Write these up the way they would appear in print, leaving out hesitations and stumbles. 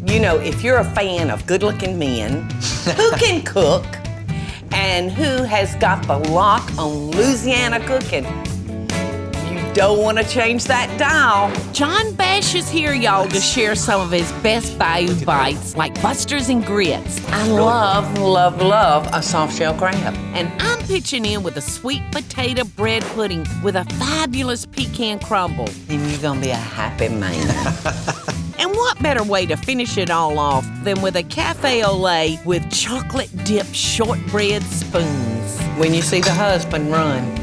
You know, if you're a fan of good-looking men who can cook and who has got the lock on Louisiana cooking, you don't want to change that dial. John Besh is here, y'all, to share some of his best Bayou bites, like Busters and grits. I love, love, love a soft-shell crab. And I'm pitching in with a sweet potato bread pudding with a fabulous pecan crumble. And you're going to be a happy man. And what better way to finish it all off than with a Café au lait with chocolate-dipped shortbread spoons? When you see the husband, run.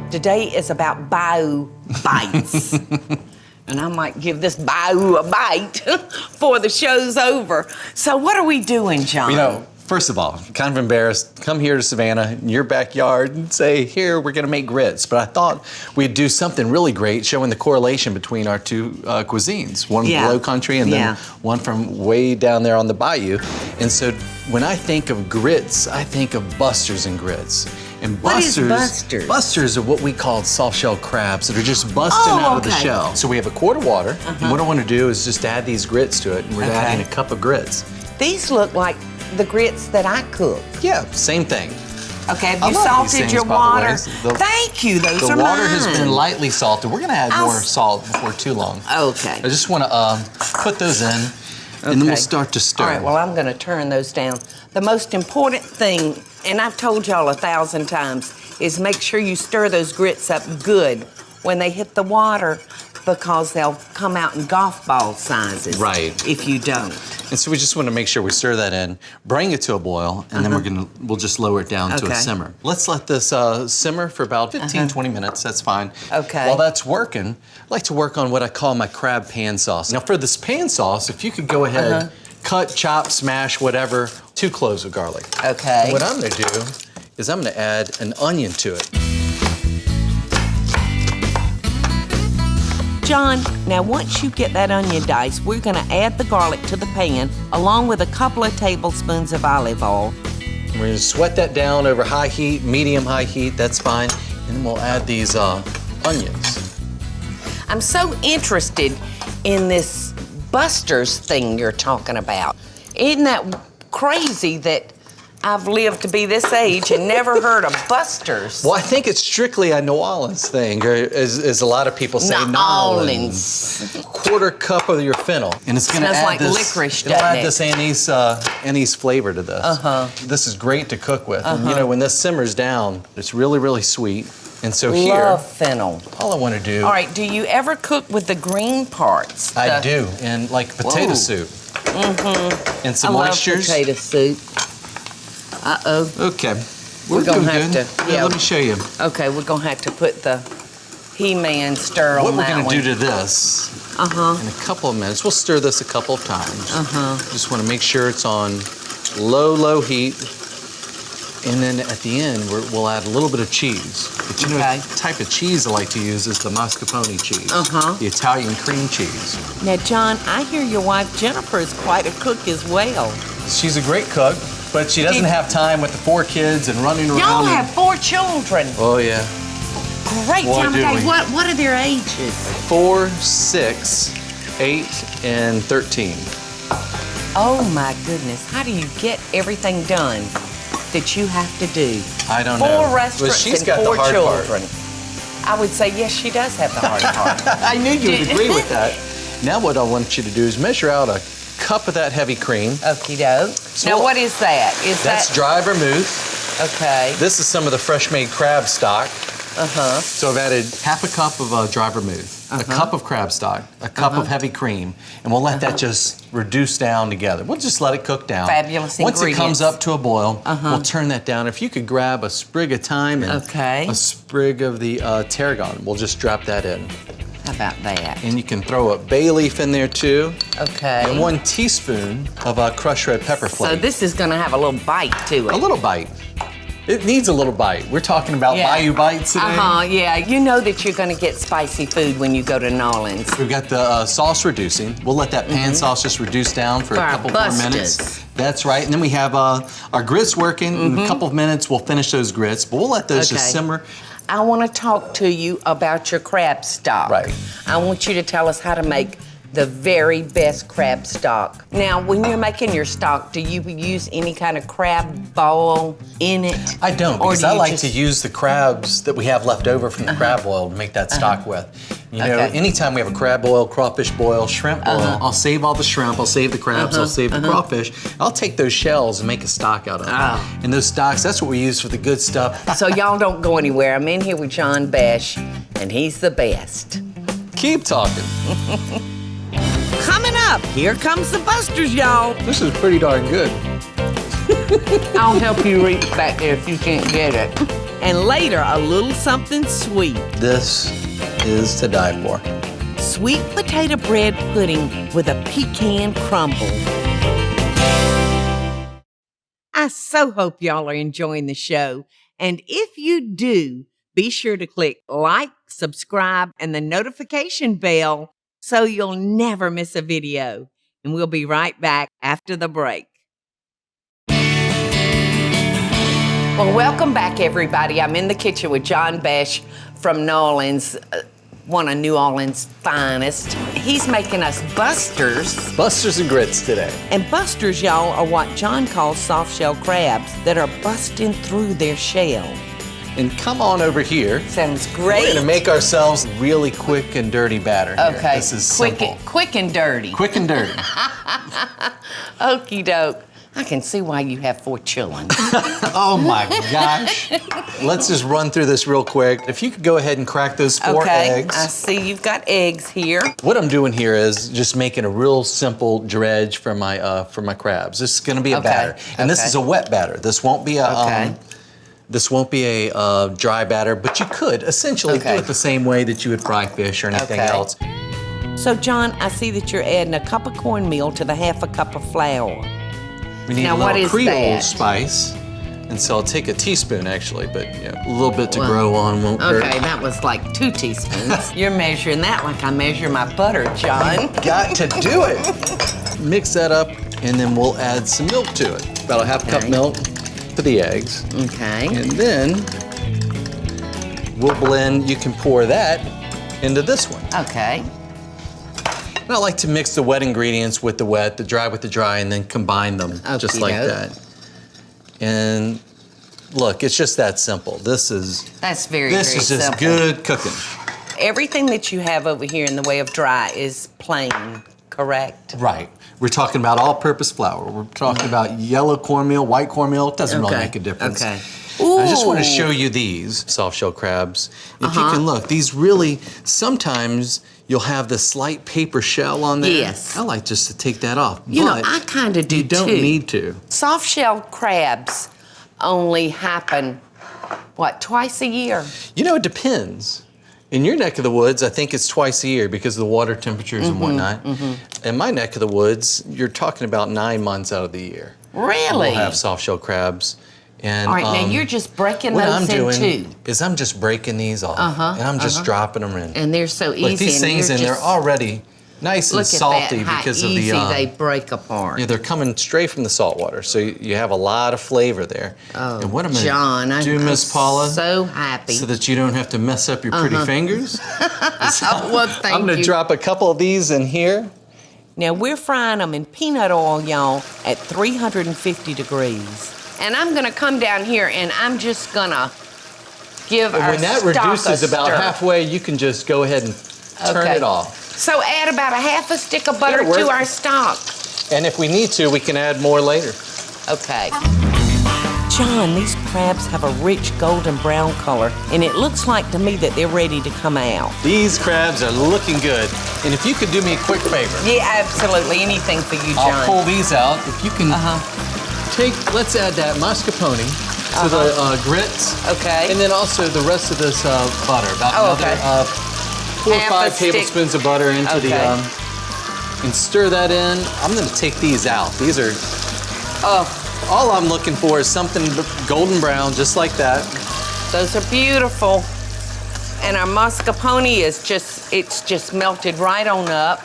Today is about Bayou bites. And I might give this Bayou a bite before the show's over. So what are we doing, John? You know, first of all, kind of embarrassed, come here to Savannah, in your backyard, and say, here, we're gonna make grits. But I thought we'd do something really great, showing the correlation between our two cuisines. One from the low country and then one from way down there on the bayou. And so when I think of grits, I think of Busters and grits. And What is Busters? Busters are what we call soft-shell crabs that are just busting out of the shell. So we have a quart of water, and what I want to do is just add these grits to it, and we're adding a cup of grits. These look like the grits that I cook. Yeah, same thing. Okay, have you salted your water? The Thank you, those are The mine. water has been lightly salted. We're gonna add more salt before too long. Okay. I just wanna put those in, and then we'll start to stir. All right, well, I'm gonna turn those down. The most important thing, and I've told y'all 1,000 times, is make sure you stir those grits up good when they hit the water, because they'll come out in golf ball sizes. Right. If you don't. And so we just want to make sure we stir that in, bring it to a boil, and then we'll just lower it down to a simmer. Let's let this simmer for about 15, 20 minutes, that's fine. Okay. While that's working, I like to work on what I call my crab pan sauce. Now for this pan sauce, if you could go ahead, cut, chop, smash, whatever, 2 cloves of garlic. Okay. And what I'm gonna do is I'm gonna add an onion to it. John, now once you get that onion diced, we're gonna add the garlic to the pan, along with a couple of tablespoons of olive oil. We're gonna sweat that down over high heat, medium-high heat, that's fine. And then we'll add these onions. I'm so interested in this Busters thing you're talking about. Isn't that crazy that I've lived to be this age and never heard of Busters? Well, I think it's strictly a New Orleans thing, or as a lot lot say, New Orleans. Quarter cup of your fennel. And it's gonna Smells add like this, licorice, it'll doesn't add this anise flavor to this. This is great to cook with. And you know, when this simmers down, it's really, really sweet. And so Love fennel. all I wanna do. All right, do you ever cook with the green parts? I do, and like potato soup. And some moistures. I love potato soup. Uh-oh. Okay, We're gonna doing have good. to, Let me show you. Okay, we're gonna have to put the He-Man stir What on we're that gonna one. do to this in a couple of minutes, we'll stir this a couple of times. Just wanna make sure it's on low, low heat. And then at the end, we'll add a little bit of cheese. But you know, the type of cheese I like to use is the mascarpone cheese, the Italian cream cheese. Now, John, I hear your wife Jennifer is quite a cook as well. She's a great cook, but she doesn't have time with the 4 kids and running around. Y'all have 4 children. Oh, yeah. Great. Boy, Tell me, do we. what are their ages? 4, 6, 8, and 13. Oh my goodness, how do you get everything done that you have to do? I don't know. 4 restaurants she's and got 4 the hard children. part. I would say, yes, she does have the hard part. I knew you would agree with that. Now what I want you to do is measure out a cup of that heavy cream. Okie doke. Now what is that? That's dry vermouth. Okay. This is some of the fresh made crab stock. So I've added half a cup of dry vermouth, a cup of crab stock, a cup of heavy cream, and we'll let that just reduce down together. We'll just let it cook down. Fabulous Once ingredients. it comes up to a boil, we'll turn that down. If you could grab a sprig of thyme and a sprig of the tarragon, we'll just drop that in. How about that? And you can throw a bay leaf in there too. Okay. And 1 teaspoon of crushed red pepper flake. So this is gonna have a little bite to it. A little bite. It needs a little bite. We're talking about Bayou bites today. Yeah. You know that you're gonna get spicy food when you go to New Orleans. We've got the sauce reducing. We'll let that pan sauce just reduce down for a couple more minutes. That's right. And then we have our grits working. In a couple of minutes, we'll finish those grits, but we'll let those just simmer. I want to talk to you about your crab stock. Right. I want you to tell us how to make the very best crab stock. Now, when you're making your stock, do you use any kind of crab boil in it? I don't, Or because do I you like just- to use the crabs that we have left over from the crab boil to make that stock with. You know, Okay. anytime we have a crab boil, crawfish boil, shrimp boil, I'll save all the shrimp, I'll save the crabs, I'll save the crawfish. I'll take those shells and make a stock out of them. Oh. And those stocks, that's what we use for the good stuff. So y'all don't go anywhere. I'm in here with John Besh, and he's the best. Keep talking. Coming up, here comes the Busters, y'all. This is pretty darn good. I'll help you reach back there if you can't get it. And later, a little something sweet. This is to die for. Sweet potato bread pudding with a pecan crumble. I so hope y'all are enjoying the show. And if you do, be sure to click like, subscribe, and the notification bell so you'll never miss a video. And we'll be right back after the break. Well, welcome back, everybody. I'm in the kitchen with John Besh from New Orleans, one of New Orleans' finest. He's making us Busters. Busters and grits today. And Busters, y'all, are what John calls soft-shell crabs that are busting through their shell. And come on over here. Sounds great. We're gonna make ourselves really quick and dirty batter here. Okay. This is simple. Quick and dirty. Quick and dirty. Okie doke. I can see why you have 4 children. Oh my gosh. Let's just run through this real quick. If you could go ahead and crack those 4 Okay, eggs. I see you've got eggs here. What I'm doing here is just making a real simple dredge for my crabs. This is gonna be a Okay, batter. And this okay. is a wet batter. This won't be a Okay. this won't be a dry batter, but you could essentially Okay. do it the same way that you would fry fish or anything Okay. else. So, John, I see that you're adding a cup of cornmeal to the half a cup of flour. We need Now, a little what is Creole that? spice. And so I'll take a teaspoon actually, but yeah, a little bit to Well, grow on won't hurt. Okay, that was like 2 teaspoons. You're measuring that like I measure my butter, John. Got to do it. Mix that up, and then we'll add some milk to it. About a half cup Okay. milk for the eggs. Okay. And then we'll blend, you can pour that into this one. Okay. And I like to mix the wet ingredients with the wet, the dry with the dry, and then combine them just like Okey-doke. that. And look, it's just that simple. This is That's very just simple. good cooking. Everything that you have over here in the way of dry is plain, correct? Right. We're talking about all-purpose flour. We're talking about yellow cornmeal, white cornmeal. It doesn't really Okay, make a difference. okay. I just want to Ooh. show you these soft-shell crabs. If you can look, these really, sometimes you'll have the slight paper shell on there. Yes. I like just to take that off. You know, but I kind of do you don't too. need to. Soft-shell crabs only happen, what, twice a year? You know, it depends. In your neck of the woods, I think it's twice a year because of the water temperatures and whatnot. In my neck of the woods, you're talking about 9 months out of the year. Really? We'll have soft-shell crabs. And, All right, now you're just breaking what those I'm in doing two. is I'm just breaking these off, and I'm just dropping them in. And they're so easy. Like these and things, you're and they're just- already nice and Look salty at that, because how of easy the. they break apart. Yeah, they're coming straight from the salt water, so you have a lot of flavor there. Oh, and what I'm John, gonna do, I'm Miss Paula, so happy. so that you don't have to mess up your pretty fingers. Well, thank I'm gonna you. drop a couple of these in here. Now, we're frying them in peanut oil, y'all, at 350 degrees. And I'm gonna come down here and I'm just gonna give And our when that stock reduces a about stir. halfway, you can just go ahead and turn Okay. it off. So add about a half a stick of butter That'll to work. our stock. And if we need to, we can add more later. Okay. John, these crabs have a rich golden brown color, and it looks like to me that they're ready to come out. These crabs are looking good. And if you could do me a quick favor, Yeah, absolutely. Anything for you, John. I'll pull these out. If you can let's add that mascarpone to the grits. Okay. And then also the rest of this butter, about Oh, another okay. 4 or Half 5 a stick. tablespoons of butter into Okay. and stir that in. I'm gonna take these out. These are, all I'm looking for is something golden brown, just like that. Those are beautiful. And our mascarpone is it's just melted right on up.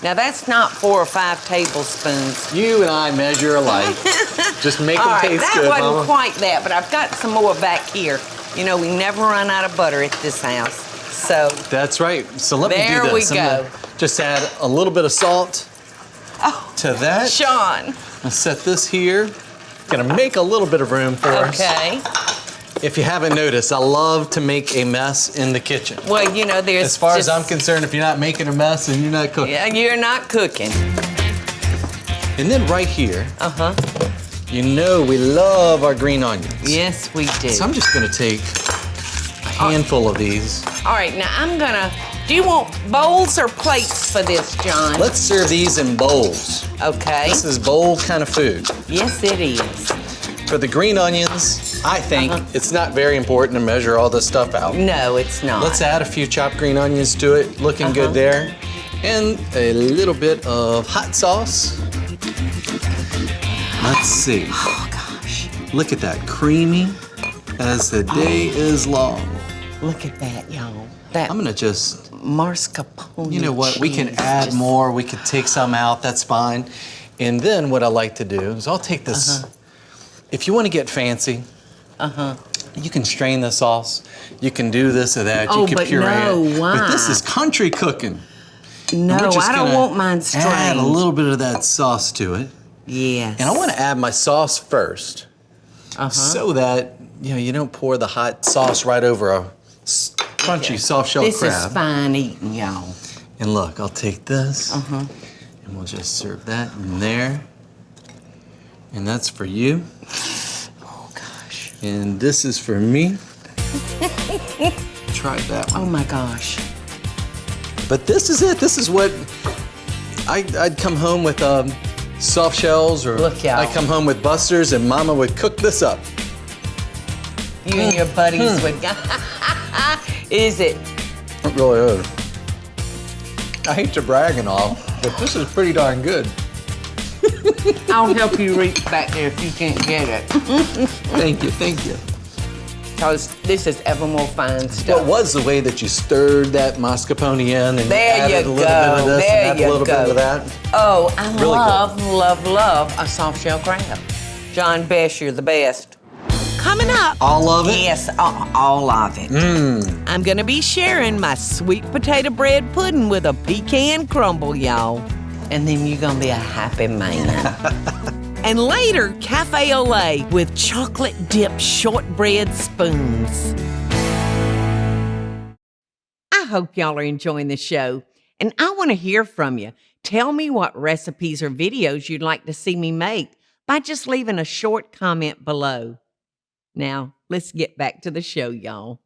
Now that's not 4 or 5 tablespoons. You and I measure alike. Just make All them right, taste that good, wasn't Mama. quite that, but I've got some more back here. You know, we never run out of butter at this house. So That's right. So let me do there we this. I'm go. gonna just add a little bit of salt to that. Sean. I'll set this here. Gonna make a little bit of room for us. Okay. If you haven't noticed, I love to make a mess in the kitchen. Well, you know, there's As far as I'm concerned, if you're not making a mess, then you're not cooking. Yeah, you're not cooking. And then right here, Uh-huh. you know we love our green onions. Yes, we do. So I'm just gonna take a handful of these. All right, now do you want bowls or plates for this, John? Let's serve these in bowls. Okay. This is bowl kind of food. Yes, it is. For the green onions, I think it's not very important to measure all this stuff out. No, it's not. Let's add a few chopped green onions to it, looking good there. And a little bit of hot sauce. Let's see. Oh, gosh. Look at that, creamy as the day is long. Look at that, y'all. That I'm gonna just, mascarpone. you know what, we can cheese add just- more, we could take some out, that's fine. And then what I like to do is I'll take this, if you wanna get fancy, you can strain the sauce, you can do this or that, Oh, you can but puree no, it. why? But this is country cooking. No, We're just I don't gonna want mine strained. Add a little bit of that sauce to it. Yes. And I wanna add my sauce first, so that you don't pour the hot sauce right over a crunchy soft-shell This crab. is fine eating, y'all. And look, I'll take this, and we'll just serve that in there. And that's for you. Oh, gosh. And this is for me. Try that one. Oh, my gosh. But this is it. This is what I'd come home with soft shells, or Look, y'all. I'd come home with Busters, and Mama would cook this up. You and your buddies would go. Is it? It really is. I hate to brag and all, but this is pretty darn good. I'll help you reach back there if you can't get it. Thank you, thank you. Because this is ever more fine stuff. What was the way that you stirred that mascarpone in and There added you a little bit of go, this there and add you a little go. bit of that? Oh, I Really love a soft shell crab. John Besh, you're the best. Coming up, All of it? Yes, all of it. I'm gonna be sharing my sweet potato bread pudding with a pecan crumble, y'all. And then you're gonna be a happy man. And later, Café au lait with chocolate dipped shortbread spoons. I hope y'all are enjoying the show, and I want to hear from you. Tell me what recipes or videos you'd like to see me make by just leaving a short comment below. Now, let's get back to the show, y'all.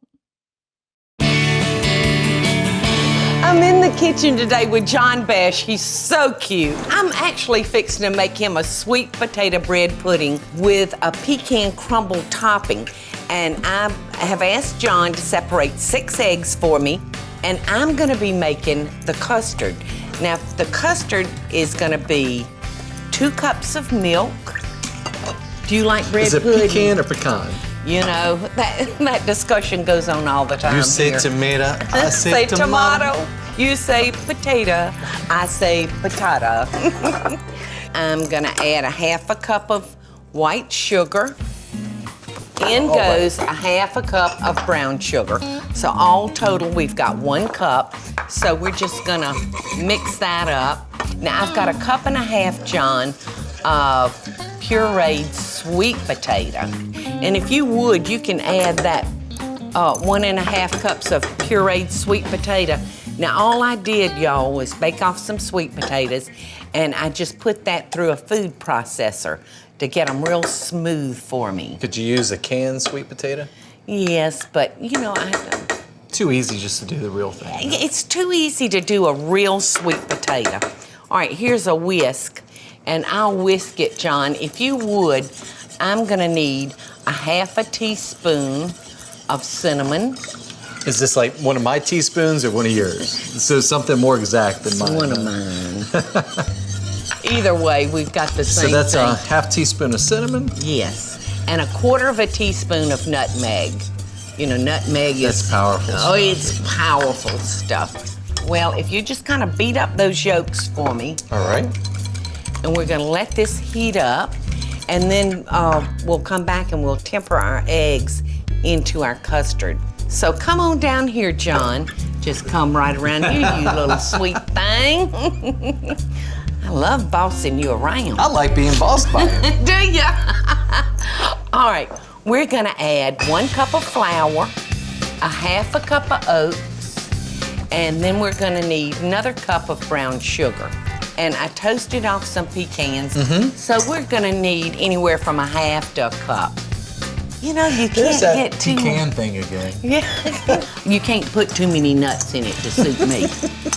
I'm in the kitchen today with John Besh. He's so cute. I'm actually fixing to make him a sweet potato bread pudding with a pecan crumble topping. And I have asked John to separate 6 eggs for me, and I'm gonna be making the custard. Now, the custard is gonna be 2 cups of milk. Do you like bread Is it pudding? pecan or pecan? You know, that discussion goes on all the time. You say here. tomato, I say tomato. You say potato. I say patata. I'm gonna add a 1/2 cup of white sugar. In goes a 1/2 cup of brown sugar. So all total, we've got 1 cup. So we're just gonna mix that up. Now I've got a 1.5 cups, John, of pureed sweet potato. And if you would, you can add that 1.5 cups of pureed sweet potato. Now, all I did, y'all, was bake off some sweet potatoes, and I just put that through a food processor to get them real smooth for me. Could you use a canned sweet potato? Yes, but, you know, Too easy just to do the real thing. it's too easy to do a real sweet potato. All right, here's a whisk, and I'll whisk it, John. If you would, I'm gonna need a 1/2 teaspoon of cinnamon. Is this like one of my teaspoons or one of yours? So something more exact than mine. One of mine. Either way, we've got the same So that's thing. a 1/2 teaspoon of cinnamon? Yes, and a 1/4 teaspoon of nutmeg. You know, nutmeg is... That's powerful Oh, stuff. it's powerful stuff. Well, if you just kind of beat up those yolks for me, All right. and we're gonna let this heat up, and then we'll come back and we'll temper our eggs into our custard. So come on down here, John. Just come right around here, you little sweet thing. I love bossing you around. I like being bossed by you. Do ya? All right, we're gonna add 1 cup of flour, a half a cup of oats, and then we're gonna need another cup of brown sugar. And I toasted off some pecans, so we're gonna need anywhere from a half to a cup. You know, you can't get too pecan thing again. Yeah. You can't put too many nuts in it to suit me.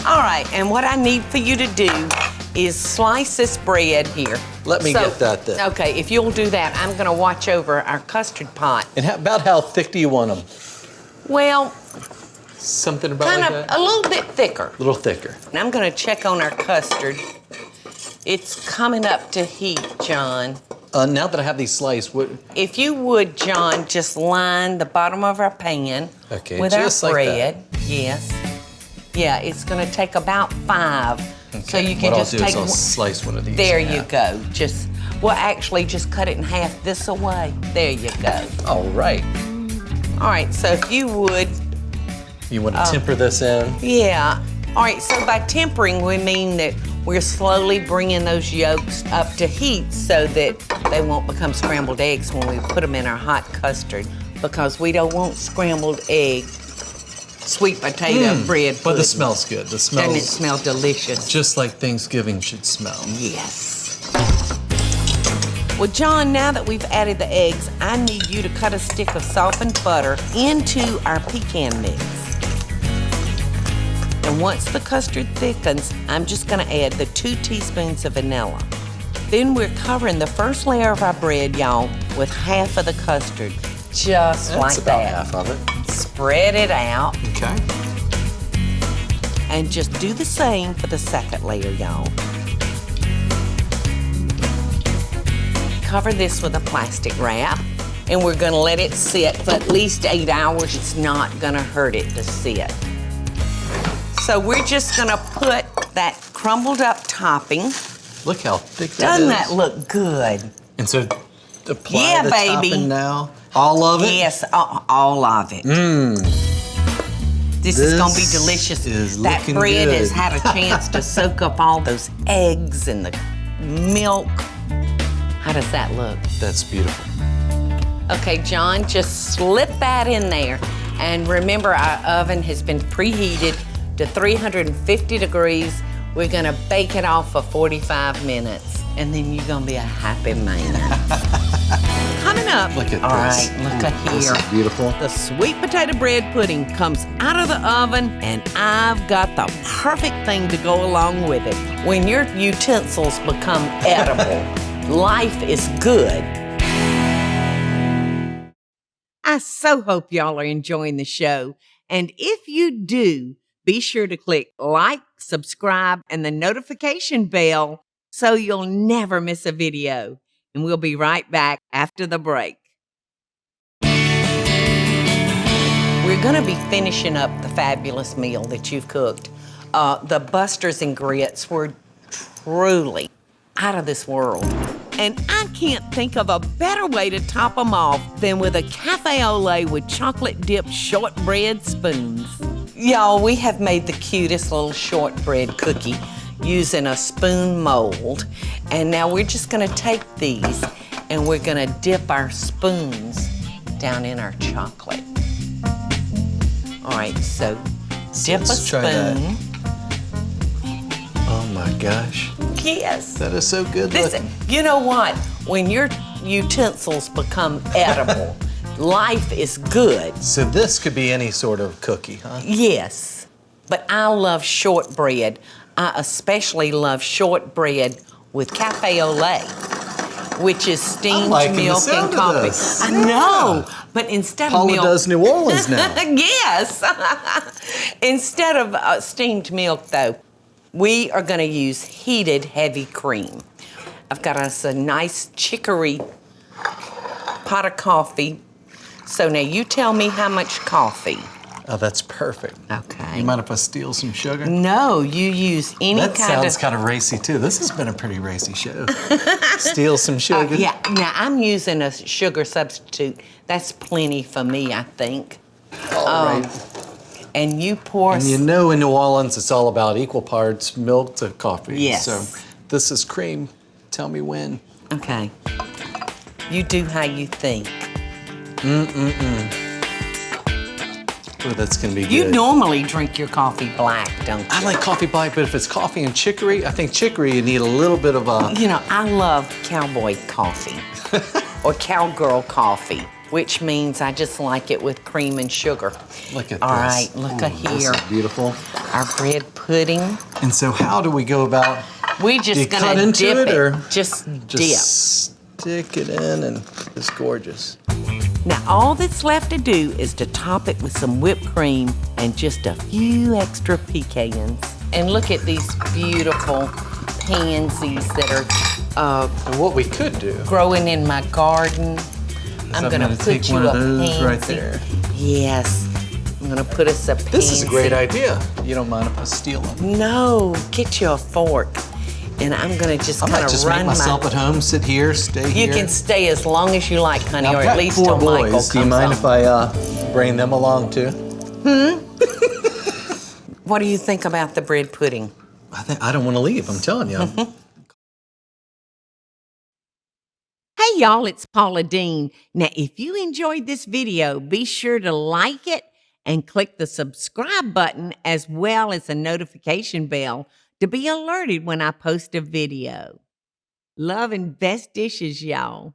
All right, and what I need for you to do is slice this bread here. Let me get that then. Okay, if you'll do that, I'm gonna watch over our custard pot. And about how thick do you want them? Well, Something about kind like of that? a little bit thicker. A little thicker. And I'm gonna check on our custard. It's coming up to heat, John. Now that I have these sliced, what? If you would, John, just line the bottom of our pan with just our like bread. Yes. Yeah, it's gonna take about 5. Okay. So you can what just I'll do take is I'll slice one of these. There in you half. go. Actually, just cut it in half this away. There you go. All right. All right, so if you would, You want to temper this in? yeah. All right, so by tempering, we mean that we're slowly bringing those yolks up to heat so that they won't become scrambled eggs when we put them in our hot custard, because we don't want scrambled egg, sweet potato bread But the pudding. smell's good. The Doesn't it smells smell delicious? just like Thanksgiving should smell. Yes. Well, John, now that we've added the eggs, I need you to cut a stick of softened butter into our pecan mix. And once the custard thickens, I'm just gonna add the 2 teaspoons of vanilla. Then we're covering the first layer of our bread, y'all, with half of the custard, just That's like about that. half of it. Spread it out, Okay. and just do the same for the second layer, y'all. Cover this with a plastic wrap, and we're gonna let it sit for at least 8 hours. It's not gonna hurt it to sit. So we're just gonna put that crumbled up topping. Look how thick that is. Doesn't that look good? And so apply Yeah, the baby. topping now. All of it? Yes, all of it. This is gonna be This delicious. is That looking bread good. has had a chance to soak up all those eggs and the milk. How does that look? That's beautiful. Okay, John, just slip that in there. And remember, our oven has been preheated to 350 degrees. We're gonna bake it off for 45 minutes, and then you're gonna be a happy man. Coming up. Look at All this. right, look at This here. is beautiful. The sweet potato bread pudding comes out of the oven, and I've got the perfect thing to go along with it. When your utensils become edible, life is good. I so hope y'all are enjoying the show. And if you do, be sure to click like, subscribe, and the notification bell so you'll never miss a video. And we'll be right back after the break. We're gonna be finishing up the fabulous meal that you've cooked. The busters and grits were truly out of this world. And I can't think of a better way to top them off than with a cafe au lait with chocolate-dipped shortbread spoons. Y'all, we have made the cutest little shortbread cookie using a spoon mold. And now we're just gonna take these and we're gonna dip our spoons down in our chocolate. All right, so dip a let's try that. spoon. Oh my gosh. Yes. That is so good Listen, looking. you know what? When your utensils become edible, life is good. So this could be any sort of cookie, huh? Yes. But I love shortbread. I especially love shortbread with Café au lait, which is steamed liking the milk sound and of coffee. this. I know, but instead Paula of milk. does New Orleans now. Yes. Instead of steamed milk, though, we are going to use heated heavy cream. I've got us a nice chicory pot of coffee. So now you tell me how much coffee. Oh, that's perfect. Okay. You mind if I steal some sugar? No, you use any That kind sounds of... kind of racy too. This has been a pretty racy show. Steal some sugar. Yeah, now I'm using a sugar substitute. That's plenty for me, I think. All right. And you pour... And you know in New Orleans it's all about equal parts milk to coffee. Yes. So this is cream. Tell me when. Okay. You do how you think. Oh, that's gonna be good. You normally drink your coffee black, don't you? I like coffee black, but if it's coffee and chicory, I think chicory you need a little bit of a... You know, I love cowboy coffee or cowgirl coffee, which means I just like it with cream and sugar. Look at All this. right, look at This here. is beautiful. Our bread pudding. And so how do we go about... We Do you just cut gonna into dip it, or Just dip. stick it in, and it's gorgeous. Now, all that's left to do is to top it with some whipped cream and just a few extra pecans. And look at these beautiful pansies that are And what we could do... growing in my garden. I'm I'm gonna gonna put take you one a of those pansy. right there. Yes. I'm gonna put us a pansy. This is a great idea. You don't mind if I steal them? No, get you a fork. And I'm gonna just I kind might of just run make myself at home, sit here, stay here. You can stay as long as you like, honey, Now, or I've at got least 4 till Michael boys. comes Do you mind home. if I bring them along too? What do you think about the bread pudding? I don't want to leave. I'm telling you. Hey y'all, it's Paula Deen. Now, if you enjoyed this video, be sure to like it and click the subscribe button as well as the notification bell to be alerted when I post a video. Love and best dishes, y'all.